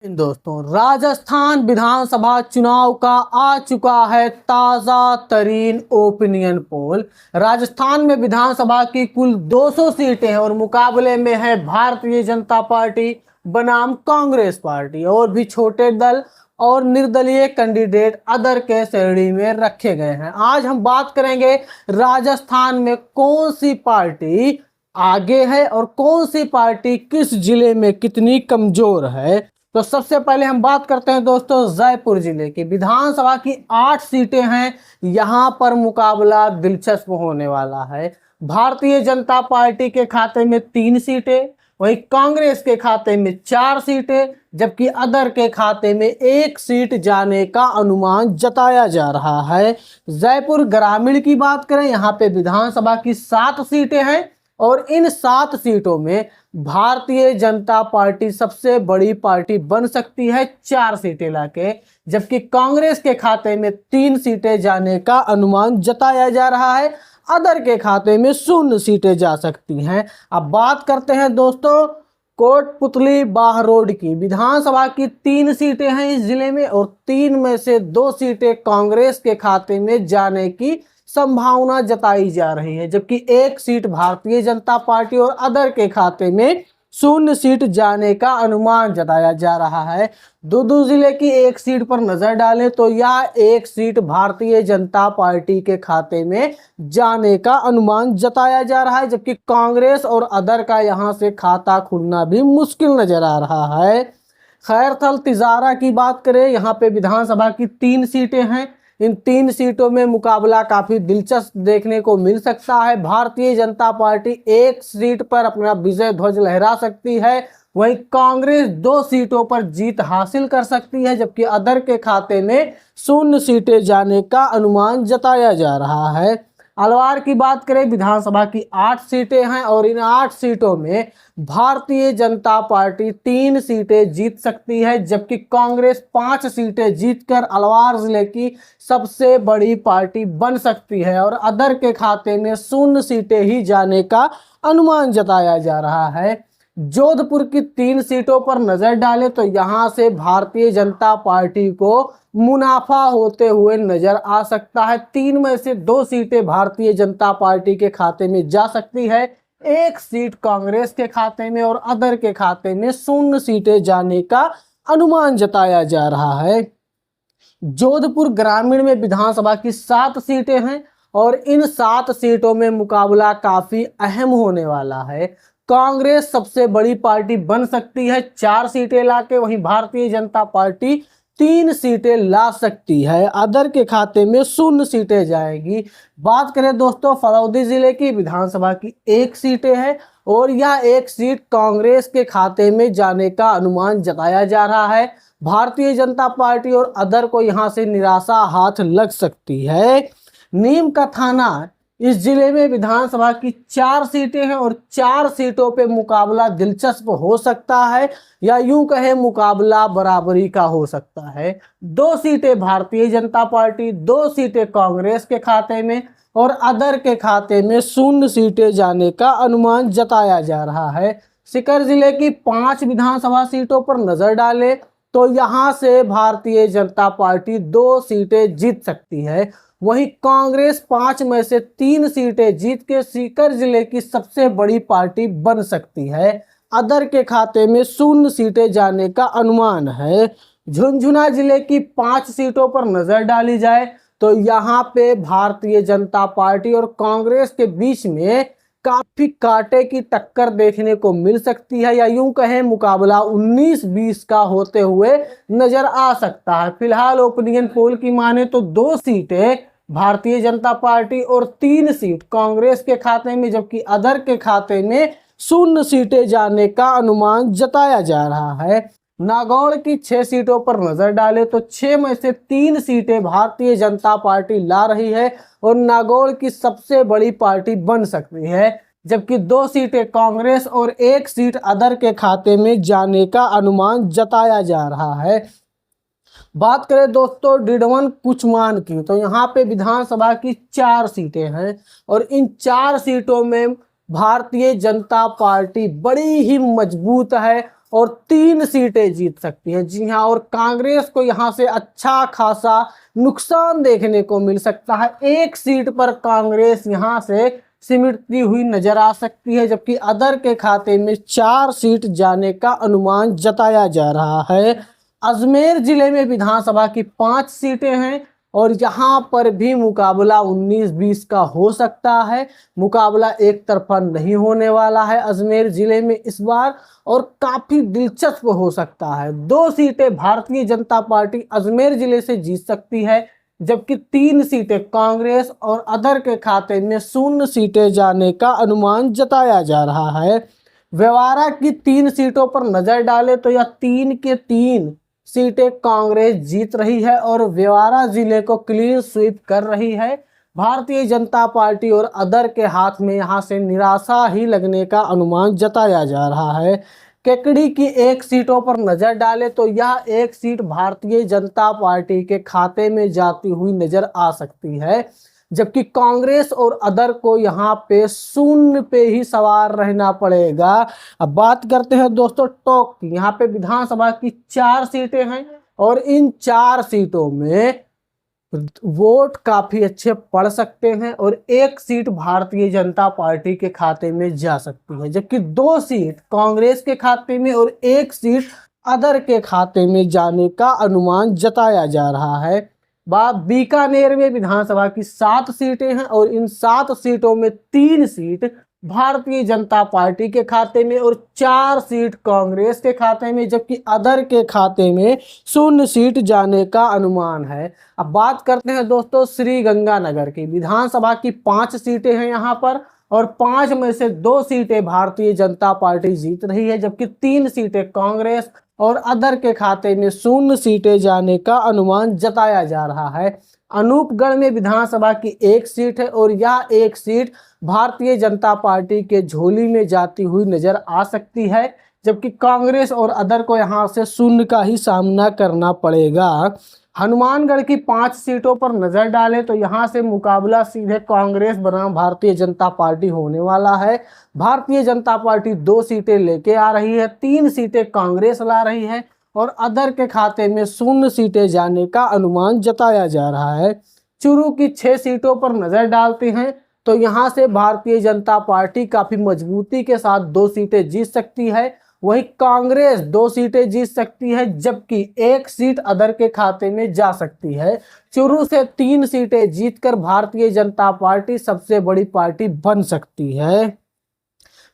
दोस्तों, राजस्थान विधानसभा चुनाव का आ चुका है ताजा तरीन ओपिनियन पोल। राजस्थान में विधानसभा की कुल 200 सीटें हैं और मुकाबले में है भारतीय जनता पार्टी बनाम कांग्रेस पार्टी और भी छोटे दल और निर्दलीय कैंडिडेट अदर के श्रेणी में रखे गए हैं। आज हम बात करेंगे राजस्थान में कौन सी पार्टी आगे है और कौन सी पार्टी किस जिले में कितनी कमजोर है। तो सबसे पहले हम बात करते हैं दोस्तों जयपुर जिले की। विधानसभा की 8 सीटें हैं। यहां पर मुकाबला दिलचस्प होने वाला है। भारतीय जनता पार्टी के खाते में 3 सीटें, वहीं कांग्रेस के खाते में 4 सीटें, जबकि अदर के खाते में 1 सीट जाने का अनुमान जताया जा रहा है। जयपुर ग्रामीण की बात करें, यहाँ पे विधानसभा की 7 सीटें हैं और इन 7 सीटों में भारतीय जनता पार्टी सबसे बड़ी पार्टी बन सकती है 4 सीटें लाके, जबकि कांग्रेस के खाते में 3 सीटें जाने का अनुमान जताया जा रहा है। अदर के खाते में 0 सीटें जा सकती हैं। अब बात करते हैं दोस्तों कोटपुतली बाहरोड की। विधानसभा की 3 सीटें हैं इस जिले में और 3 में से 2 सीटें कांग्रेस के खाते में जाने की संभावना जताई जा रही है, जबकि 1 सीट भारतीय जनता पार्टी और अदर के खाते में 0 सीट जाने का अनुमान जताया जा रहा है। दूदू जिले की 1 सीट पर नजर डालें तो यह 1 सीट भारतीय जनता पार्टी के खाते में जाने का अनुमान जताया जा रहा है, जबकि कांग्रेस और अदर का यहां से खाता खुलना भी मुश्किल नजर आ रहा है। खैरथल तिजारा की बात करें, यहाँ पे विधानसभा की 3 सीटें हैं। इन 3 सीटों में मुकाबला काफी दिलचस्प देखने को मिल सकता है। भारतीय जनता पार्टी 1 सीट पर अपना विजय ध्वज लहरा सकती है, वहीं कांग्रेस 2 सीटों पर जीत हासिल कर सकती है, जबकि अदर के खाते में 0 सीटें जाने का अनुमान जताया जा रहा है। अलवार की बात करें, विधानसभा की 8 सीटें हैं और इन 8 सीटों में भारतीय जनता पार्टी 3 सीटें जीत सकती है, जबकि कांग्रेस 5 सीटें जीतकर अलवार जिले की सबसे बड़ी पार्टी बन सकती है और अदर के खाते में 0 सीटें ही जाने का अनुमान जताया जा रहा है। जोधपुर की 3 सीटों पर नजर डालें तो यहां से भारतीय जनता पार्टी को मुनाफा होते हुए नजर आ सकता है। 3 में से 2 सीटें भारतीय जनता पार्टी के खाते में जा सकती है, 1 सीट कांग्रेस के खाते में और अदर के खाते में 0 सीटें जाने का अनुमान जताया जा रहा है। जोधपुर ग्रामीण में विधानसभा की 7 सीटें हैं और इन 7 सीटों में मुकाबला काफी अहम होने वाला है। कांग्रेस सबसे बड़ी पार्टी बन सकती है 4 सीटें लाके, वहीं भारतीय जनता पार्टी 3 सीटें ला सकती है। अदर के खाते में 0 सीटें जाएगी। बात करें दोस्तों फलौदी जिले की, विधानसभा की 1 सीटें हैं और यह 1 सीट कांग्रेस के खाते में जाने का अनुमान जताया जा रहा है। भारतीय जनता पार्टी और अदर को यहां से निराशा हाथ लग सकती है। नीम का थाना, इस जिले में विधानसभा की 4 सीटें हैं और 4 सीटों पे मुकाबला दिलचस्प हो सकता है या यूं कहे मुकाबला बराबरी का हो सकता है। 2 सीटें भारतीय जनता पार्टी, 2 सीटें कांग्रेस के खाते में और अदर के खाते में 0 सीटें जाने का अनुमान जताया जा रहा है। सीकर जिले की 5 विधानसभा सीटों पर नजर डालें तो यहां से भारतीय जनता पार्टी 2 सीटें जीत सकती है, वहीं कांग्रेस 5 में से 3 सीटें जीत के सीकर जिले की सबसे बड़ी पार्टी बन सकती है। अदर के खाते में 0 सीटें जाने का अनुमान है। झुंझुनू जिले की 5 सीटों पर नजर डाली जाए तो यहाँ पे भारतीय जनता पार्टी और कांग्रेस के बीच में काफी कांटे की टक्कर देखने को मिल सकती है या यूं कहें मुकाबला 19-20 का होते हुए नजर आ सकता है। फिलहाल ओपिनियन पोल की माने तो 2 सीटें भारतीय जनता पार्टी और 3 सीट कांग्रेस के खाते में, जबकि अदर के खाते में 0 सीटें जाने का अनुमान जताया जा रहा है। नागौर की 6 सीटों पर नजर डालें तो 6 में से 3 सीटें भारतीय जनता पार्टी ला रही है और नागौर की सबसे बड़ी पार्टी बन सकती है, जबकि 2 सीटें कांग्रेस और 1 सीट अदर के खाते में जाने का अनुमान जताया जा रहा है। बात करें दोस्तों डिडवन कुचमान की, तो यहाँ पे विधानसभा की 4 सीटें हैं और इन 4 सीटों में भारतीय जनता पार्टी बड़ी ही मजबूत है और 3 सीटें जीत सकती है। जी हाँ, और कांग्रेस को यहाँ से अच्छा खासा नुकसान देखने को मिल सकता है। 1 सीट पर कांग्रेस यहाँ से सिमटती हुई नजर आ सकती है, जबकि अदर के खाते में 4 सीट जाने का अनुमान जताया जा रहा है। अजमेर जिले में विधानसभा की 5 सीटें हैं और यहाँ पर भी मुकाबला 19-20 का हो सकता है। मुकाबला एक तरफा नहीं होने वाला है अजमेर जिले में इस बार, और काफी दिलचस्प हो सकता है। 2 सीटें भारतीय जनता पार्टी अजमेर जिले से जीत सकती है, जबकि 3 सीटें कांग्रेस और अदर के खाते में 0 सीटें जाने का अनुमान जताया जा रहा है। व्यवहारा की 3 सीटों पर नजर डालें तो यह 3 के 3 सीटें कांग्रेस जीत रही है और व्यवहारा जिले को क्लीन स्वीप कर रही है। भारतीय जनता पार्टी और अदर के हाथ में यहां से निराशा ही लगने का अनुमान जताया जा रहा है। केकड़ी की 1 सीटों पर नजर डालें तो यह 1 सीट भारतीय जनता पार्टी के खाते में जाती हुई नजर आ सकती है, जबकि कांग्रेस और अदर को यहाँ पे 0 पे ही सवार रहना पड़ेगा। अब बात करते हैं दोस्तों टॉप की। यहाँ पे विधानसभा की 4 सीटें हैं और इन 4 सीटों में वोट काफी अच्छे पड़ सकते हैं और 1 सीट भारतीय जनता पार्टी के खाते में जा सकती है, जबकि 2 सीट कांग्रेस के खाते में और 1 सीट अदर के खाते में जाने का अनुमान जताया जा रहा है। बीकानेर में विधानसभा की 7 सीटें हैं और इन 7 सीटों में 3 सीट भारतीय जनता पार्टी के खाते में और 4 सीट कांग्रेस के खाते में, जबकि अदर के खाते में 0 सीट जाने का अनुमान है। अब बात करते हैं दोस्तों श्रीगंगानगर की। विधानसभा की 5 सीटें हैं यहाँ पर और 5 में से 2 सीटें भारतीय जनता पार्टी जीत रही है, जबकि 3 सीटें कांग्रेस और अदर के खाते में 0 सीटें जाने का अनुमान जताया जा रहा है। अनूपगढ़ में विधानसभा की 1 सीट है और यह 1 सीट भारतीय जनता पार्टी के झोली में जाती हुई नजर आ सकती है, जबकि कांग्रेस और अदर को यहां से 0 का ही सामना करना पड़ेगा। हनुमानगढ़ की 5 सीटों पर नजर डालें तो यहां से मुकाबला सीधे कांग्रेस बनाम भारतीय जनता पार्टी होने वाला है। भारतीय जनता पार्टी 2 सीटें लेके आ रही है, 3 सीटें कांग्रेस ला रही है और अदर के खाते में 0 सीटें जाने का अनुमान जताया जा रहा है। चुरू की 6 सीटों पर नजर डालते हैं तो यहां से भारतीय जनता पार्टी काफी मजबूती के साथ 2 सीटें जीत सकती है, वहीं कांग्रेस 2 सीटें जीत सकती है, जबकि 1 सीट अदर के खाते में जा सकती है। चुरू से 3 सीटें जीतकर भारतीय जनता पार्टी सबसे बड़ी पार्टी बन सकती है।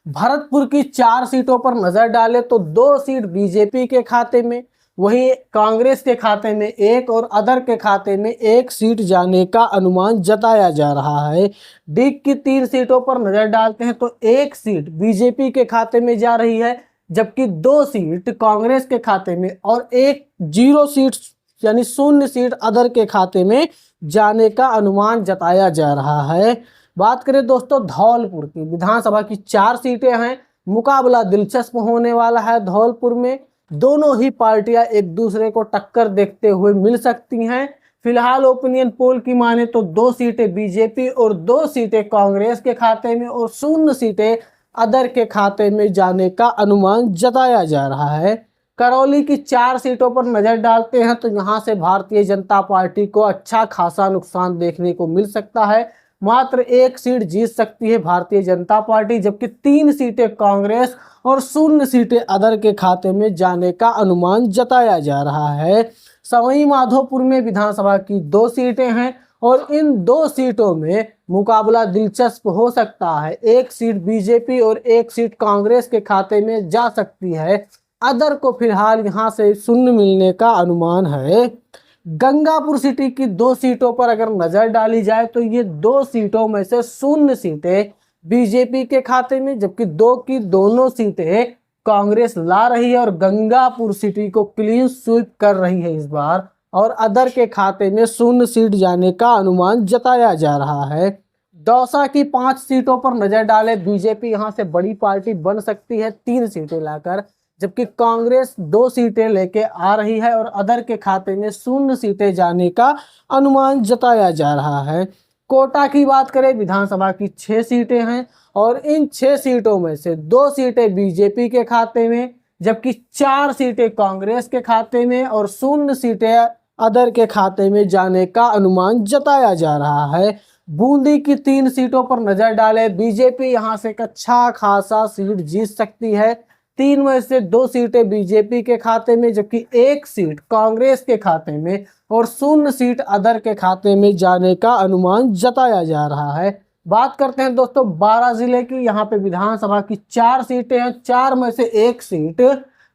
भरतपुर की 4 सीटों पर नजर डालें तो 2 सीट बीजेपी के खाते में, वहीं कांग्रेस के खाते में 1 और अदर के खाते में 1 सीट जाने का अनुमान जताया जा रहा है। डिग की 3 सीटों पर नजर डालते हैं तो 1 सीट बीजेपी के खाते में जा रही है, जबकि 2 सीट कांग्रेस के खाते में और 0 सीट यानी 0 सीट अदर के खाते में जाने का अनुमान जताया जा रहा है। बात करें दोस्तों धौलपुर की। विधानसभा की 4 सीटें हैं, मुकाबला दिलचस्प होने वाला है। धौलपुर में दोनों ही पार्टियां एक दूसरे को टक्कर देखते हुए मिल सकती हैं। फिलहाल ओपिनियन पोल की माने तो 2 सीटें बीजेपी और 2 सीटें कांग्रेस के खाते में और 0 सीटें अदर के खाते में जाने का अनुमान जताया जा रहा है। करौली की 4 सीटों पर नजर डालते हैं तो यहां से भारतीय जनता पार्टी को अच्छा खासा नुकसान देखने को मिल सकता है। मात्र 1 सीट जीत सकती है भारतीय जनता पार्टी, जबकि 3 सीटें कांग्रेस और 0 सीटें अदर के खाते में जाने का अनुमान जताया जा रहा है। सवाई माधोपुर में विधानसभा की 2 सीटें हैं और इन 2 सीटों में मुकाबला दिलचस्प हो सकता है। 1 सीट बीजेपी और 1 सीट कांग्रेस के खाते में जा सकती है। अदर को फिलहाल यहां से 0 मिलने का अनुमान है। गंगापुर सिटी की 2 सीटों पर अगर नजर डाली जाए तो ये 2 सीटों में से 0 सीटें बीजेपी के खाते में, जबकि 2 की दोनों सीटें कांग्रेस ला रही है और गंगापुर सिटी को क्लीन स्वीप कर रही है इस बार, और अदर के खाते में 0 सीट जाने का अनुमान जताया जा रहा है। दौसा की 5 सीटों पर नजर डालें, बीजेपी यहां से बड़ी पार्टी बन सकती है 3 सीटें लाकर, जबकि कांग्रेस 2 सीटें लेके आ रही है और अदर के खाते में 0 सीटें जाने का अनुमान जताया जा रहा है। कोटा की बात करें, विधानसभा की 6 सीटें हैं और इन 6 सीटों में से 2 सीटें बीजेपी के खाते में, जबकि 4 सीटें कांग्रेस के खाते में और 0 सीटें अदर के खाते में जाने का अनुमान जताया जा रहा है। बूंदी की 3 सीटों पर नजर डालें। बीजेपी यहां से एक अच्छा खासा सीट जीत सकती है। 3 में से 2 सीटें बीजेपी के खाते में, जबकि 1 सीट कांग्रेस के खाते में और 0 सीट अदर के खाते में जाने का अनुमान जताया जा रहा है। बात करते हैं दोस्तों 12 जिले की। यहाँ पे विधानसभा की 4 सीटें हैं। 4 में से 1 सीट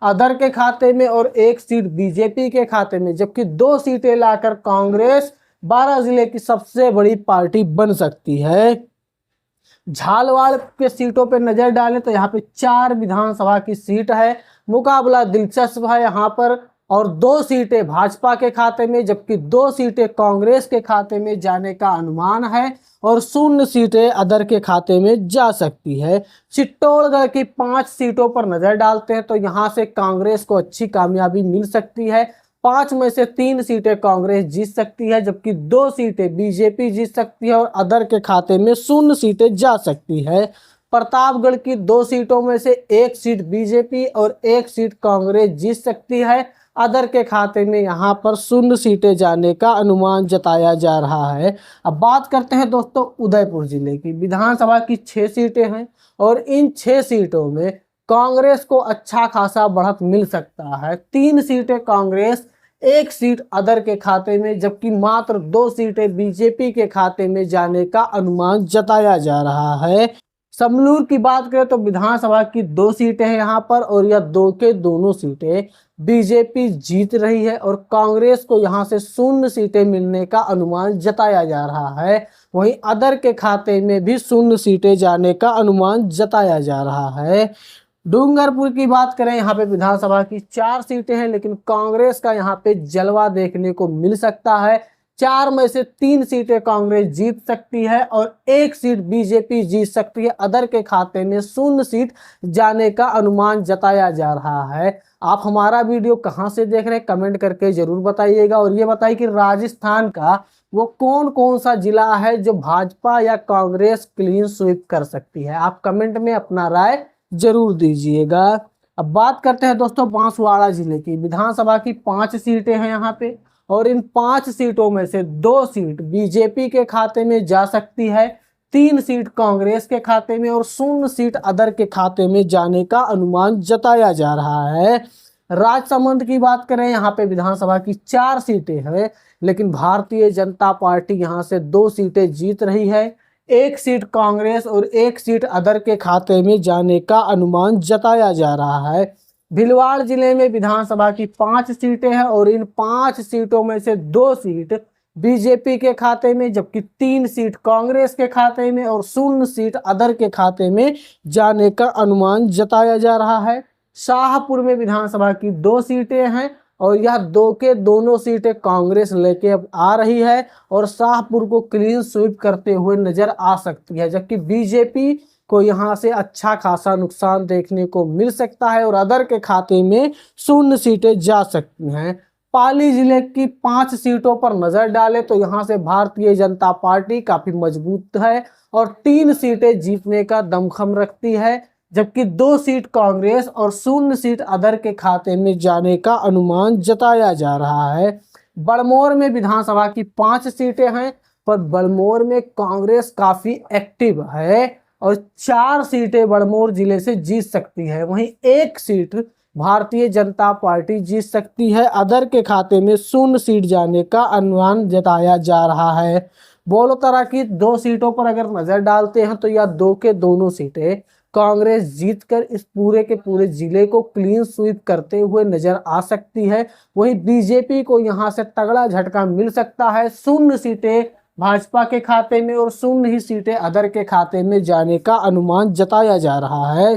अदर के खाते में और 1 सीट बीजेपी के खाते में, जबकि 2 सीटें लाकर कांग्रेस 12 जिले की सबसे बड़ी पार्टी बन सकती है। झालवाड़ के सीटों पर नजर डालें तो यहाँ पे 4 विधानसभा की सीट है। मुकाबला दिलचस्प है यहाँ पर, और 2 सीटें भाजपा के खाते में, जबकि 2 सीटें कांग्रेस के खाते में जाने का अनुमान है और 0 सीटें अदर के खाते में जा सकती है। चित्तौड़गढ़ की 5 सीटों पर नजर डालते हैं तो यहाँ से कांग्रेस को अच्छी कामयाबी मिल सकती है। 5 में से 3 सीटें कांग्रेस जीत सकती है, जबकि 2 सीटें बीजेपी जीत सकती है और अदर के खाते में 0 सीटें जा सकती है। प्रतापगढ़ की 2 सीटों में से 1 सीट बीजेपी और 1 सीट कांग्रेस जीत सकती है। अदर के खाते में यहाँ पर 0 सीटें जाने का अनुमान जताया जा रहा है। अब बात करते हैं दोस्तों उदयपुर जिले की। विधानसभा की 6 सीटें हैं और इन 6 सीटों में कांग्रेस को अच्छा खासा बढ़त मिल सकता है। 3 सीटें कांग्रेस, 1 सीट अदर के खाते में, जबकि मात्र 2 सीटें बीजेपी के खाते में जाने का अनुमान जताया जा रहा है। समलूर की बात करें तो विधानसभा की 2 सीटें हैं यहाँ पर, और यह 2 के दोनों सीटें बीजेपी जीत रही है और कांग्रेस को यहाँ से 0 सीटें मिलने का अनुमान जताया जा रहा है। वहीं अदर के खाते में भी 0 सीटें जाने का अनुमान जताया जा रहा है। डूंगरपुर की बात करें, यहाँ पे विधानसभा की 4 सीटें हैं, लेकिन कांग्रेस का यहाँ पे जलवा देखने को मिल सकता है। 4 में से 3 सीटें कांग्रेस जीत सकती है और 1 सीट बीजेपी जीत सकती है। अदर के खाते में 0 सीट जाने का अनुमान जताया जा रहा है। आप हमारा वीडियो कहां से देख रहे हैं कमेंट करके जरूर बताइएगा, और ये बताइए कि राजस्थान का वो कौन कौन सा जिला है जो भाजपा या कांग्रेस क्लीन स्वीप कर सकती है। आप कमेंट में अपना राय जरूर दीजिएगा। अब बात करते हैं दोस्तों बांसवाड़ा जिले की। विधानसभा की 5 सीटें हैं यहाँ पे, और इन 5 सीटों में से 2 सीट बीजेपी के खाते में जा सकती है, 3 सीट कांग्रेस के खाते में और 0 सीट अदर के खाते में जाने का अनुमान जताया जा रहा है। राजसमंद की बात करें, यहाँ पे विधानसभा की 4 सीटें हैं, लेकिन भारतीय जनता पार्टी यहाँ से 2 सीटें जीत रही है। 1 सीट कांग्रेस और 1 सीट अदर के खाते में जाने का अनुमान जताया जा रहा है। भिलवाड़ जिले में विधानसभा की 5 सीटें हैं और इन 5 सीटों में से 2 सीट बीजेपी के खाते में, जबकि 3 सीट कांग्रेस के खाते में और 0 सीट अदर के खाते में जाने का अनुमान जताया जा रहा है। शाहपुर में विधानसभा की 2 सीटें हैं और यह 2 के दोनों सीटें कांग्रेस लेके अब आ रही है और शाहपुर को क्लीन स्वीप करते हुए नजर आ सकती है, जबकि बीजेपी को यहाँ से अच्छा खासा नुकसान देखने को मिल सकता है और अदर के खाते में 0 सीटें जा सकती हैं। पाली जिले की 5 सीटों पर नजर डालें तो यहाँ से भारतीय जनता पार्टी काफी मजबूत है और 3 सीटें जीतने का दमखम रखती है, जबकि 2 सीट कांग्रेस और 0 सीट अदर के खाते में जाने का अनुमान जताया जा रहा है। बड़मोर में विधानसभा की 5 सीटें हैं, पर बड़मोर में कांग्रेस काफी एक्टिव है और 4 सीटें बड़मोर जिले से जीत सकती है। वहीं 1 सीट भारतीय जनता पार्टी जीत सकती है। अदर के खाते में 0 सीट जाने का अनुमान जताया जा रहा है। बोलोतरा की 2 सीटों पर अगर नजर डालते हैं तो यह 2 के दोनों सीटें कांग्रेस जीतकर इस पूरे के पूरे जिले को क्लीन स्वीप करते हुए नजर आ सकती है। वहीं बीजेपी को यहां से तगड़ा झटका मिल सकता है। 0 सीटें भाजपा के खाते में और 0 ही सीटें अदर के खाते में जाने का अनुमान जताया जा रहा है।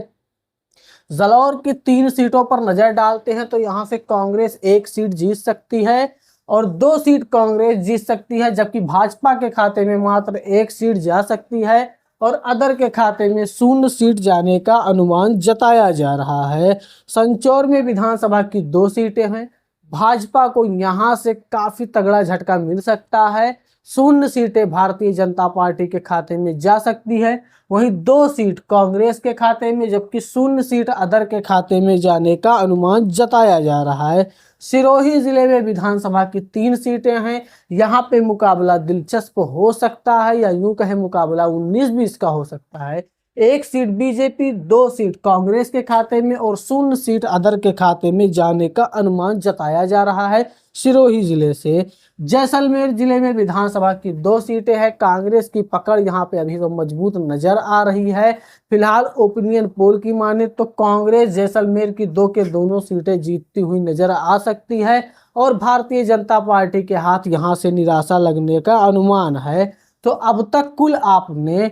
जालौर की 3 सीटों पर नजर डालते हैं तो यहां से कांग्रेस 1 सीट जीत सकती है और 2 सीट कांग्रेस जीत सकती है, जबकि भाजपा के खाते में मात्र 1 सीट जा सकती है और अदर के खाते में 0 सीट जाने का अनुमान जताया जा रहा है। संचौर में विधानसभा की 2 सीटें हैं, भाजपा को यहां से काफी तगड़ा झटका मिल सकता है। 0 सीटें भारतीय जनता पार्टी के खाते में जा सकती है, वहीं 2 सीट कांग्रेस के खाते में, जबकि 0 सीट अदर के खाते में जाने का अनुमान जताया जा रहा है। सिरोही जिले में विधानसभा की 3 सीटें हैं। यहाँ पे मुकाबला दिलचस्प हो सकता है, या यूं कहें मुकाबला 19-20 का हो सकता है। 1 सीट बीजेपी, 2 सीट कांग्रेस के खाते में और 0 सीट अदर के खाते में जाने का अनुमान जताया जा रहा है सिरोही जिले से। जैसलमेर जिले में विधानसभा की 2 सीटें हैं। कांग्रेस की पकड़ यहाँ पे अभी तो मजबूत नजर आ रही है। फिलहाल ओपिनियन पोल की माने तो कांग्रेस जैसलमेर की 2 के दोनों सीटें जीतती हुई नजर आ सकती है और भारतीय जनता पार्टी के हाथ यहाँ से निराशा लगने का अनुमान है। तो अब तक कुल आपने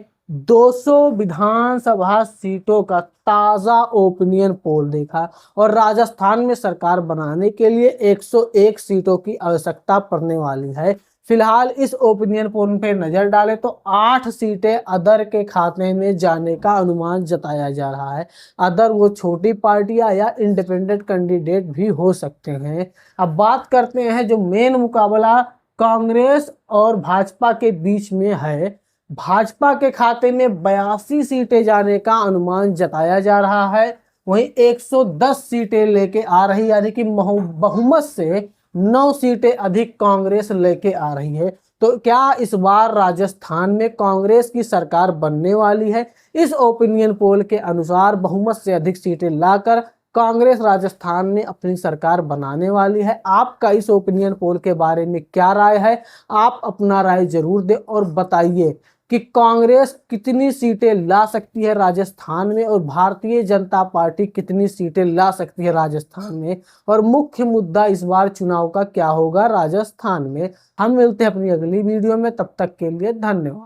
200 विधानसभा सीटों का ताजा ओपिनियन पोल देखा और राजस्थान में सरकार बनाने के लिए 101 सीटों की आवश्यकता पड़ने वाली है। फिलहाल इस ओपिनियन पोल पे नजर डालें तो 8 सीटें अदर के खाते में जाने का अनुमान जताया जा रहा है। अदर वो छोटी पार्टियां या इंडिपेंडेंट कैंडिडेट भी हो सकते हैं। अब बात करते हैं जो मेन मुकाबला कांग्रेस और भाजपा के बीच में है। भाजपा के खाते में 82 सीटें जाने का अनुमान जताया जा रहा है, वहीं 110 सीटें लेके आ रही, यानी कि बहुमत से 9 सीटें अधिक कांग्रेस लेके आ रही है। तो क्या इस बार राजस्थान में कांग्रेस की सरकार बनने वाली है? इस ओपिनियन पोल के अनुसार बहुमत से अधिक सीटें लाकर कांग्रेस राजस्थान में अपनी सरकार बनाने वाली है। आपका इस ओपिनियन पोल के बारे में क्या राय है? आप अपना राय जरूर दें और बताइए कि कांग्रेस कितनी सीटें ला सकती है राजस्थान में और भारतीय जनता पार्टी कितनी सीटें ला सकती है राजस्थान में, और मुख्य मुद्दा इस बार चुनाव का क्या होगा राजस्थान में। हम मिलते हैं अपनी अगली वीडियो में, तब तक के लिए धन्यवाद।